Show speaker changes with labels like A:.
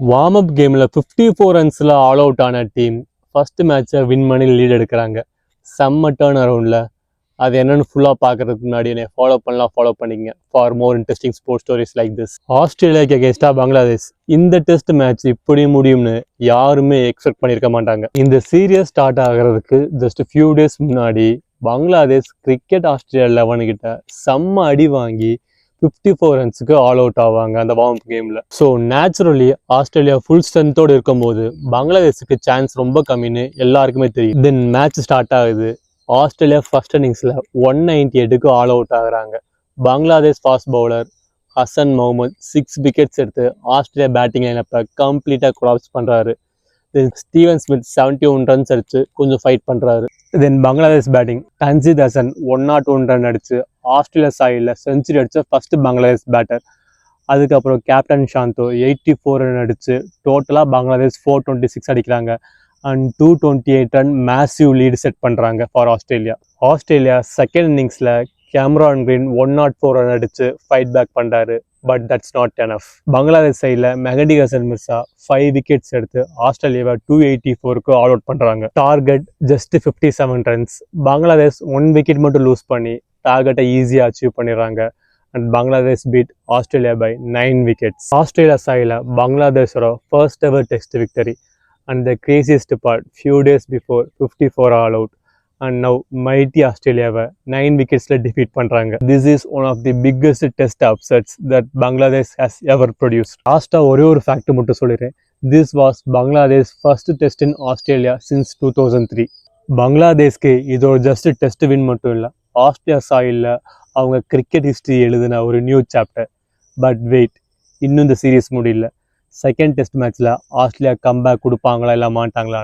A: Warm up கேமில் 54 ரன்ஸில் all out ஆன team first மேட்சை வின் பண்ணி லீட் எடுக்கிறாங்க. செம்ம டர்ன் அரவுண்டில். அது என்னென்னு ஃபுல்லாக பார்க்குறதுக்கு முன்னாடி என்னை ஃபாலோ பண்ணிங்க for more interesting sports stories like this. ஆஸ்திரேலியாவுக்கு அகேன்ஸ்டாக பங்களாதேஷ் இந்த டெஸ்ட் மேட்ச் இப்படி முடியும்னு யாருமே எக்ஸ்பெக்ட் பண்ணியிருக்க மாட்டாங்க. இந்த சீரியஸ் ஸ்டார்ட் ஆகிறதுக்கு ஜஸ்ட் ஃபியூ டேஸ் முன்னாடி பங்களாதேஷ் கிரிக்கெட் ஆஸ்திரேலியா 11 கிட்ட செம்ம அடி வாங்கி 54 ரன்ஸுக்கு ஆல் அவுட் ஆவாங்க அந்த வார்ம் அப் கேமில். ஸோ நேச்சுரலி ஆஸ்திரேலியா ஃபுல் ஸ்ட்ரென்த்தோடு இருக்கும்போது பங்களாதேஷுக்கு சான்ஸ் ரொம்ப கம்மின்னு எல்லாருக்குமே தெரியும். தென் மேட்ச் ஸ்டார்ட் ஆகுது. ஆஸ்திரேலியா ஃபர்ஸ்ட் இன்னிங்ஸில் 198க்கு ஆல் அவுட் ஆகுறாங்க. Bangladesh fast bowler Hasan Mahmud 6 wickets எடுத்து ஆஸ்திரேலியா பேட்டிங் லைனப்பை கம்ப்ளீட்டாக கொலாப்ஸ் பண்ணுறாரு. தென் ஸ்டீவன் ஸ்மித் 71 ரன்ஸ் அடிச்சு கொஞ்சம் ஃபைட் பண்ணுறாரு. தென் பங்களாதேஷ் பேட்டிங் தன்ஜீத் ஹசன் 101 ரன் அடிச்சு ஆஸ்திரேலியா சாயில் செஞ்சுரி அடித்த ஃபர்ஸ்ட் பங்களாதேஷ் பேட்டர். அதுக்கப்புறம் கேப்டன் ஷாந்தோ 84 ரன் அடிச்சு டோட்டலாக பங்களாதேஷ் 426 அடிக்கிறாங்க. And 228 run massive lead set பண்ணுறாங்க ஃபார் ஆஸ்திரேலியா. ஆஸ்திரேலியா செகண்ட் இன்னிங்ஸில் கேமரான் கிரீன் 104 ரன் அடிச்சு ஃபைட் பேக் பண்ணுறாரு. But that's not enough. Bangladesh சைடில் மெஹடி ஹசன் மிர்சா 5 விக்கெட்ஸ் எடுத்து ஆஸ்திரேலியாவை 284க்கு ஆல் அவுட் பண்ணுறாங்க. Target just 57 runs. Bangladesh 1 wicket மட்டும் லூஸ் பண்ணி டார்கெட்டை ஈஸியாக அச்சீவ் பண்ணிடுறாங்க. And Bangladesh beat Australia by 9 wickets. Australia சைடில் பங்களாதேஷோட first ever test victory. And the craziest part, few days before 54 all out, and now mighty Australia 9 wickets defeat பண்றாங்க. This is one of the biggest test upsets that Bangladesh has ever produced. Last ஒரே ஒரு fact மட்டும் சொல்லிடுறேன். This was Bangladesh first test in Australia since 2003. பங்களாதேஷ்க்கு இதோட just test win மட்டும் இல்லை, Australia சாயிலில் அவங்க cricket history எழுதின ஒரு நியூ சாப்டர். பட் வெயிட், இன்னும் இந்த சீரீஸ் முடியல. செகண்ட் டெஸ்ட் மேட்ச்சில் ஆஸ்திரேலியா கம்பேக் கொடுப்பாங்களா இல்லை மாட்டாங்களா?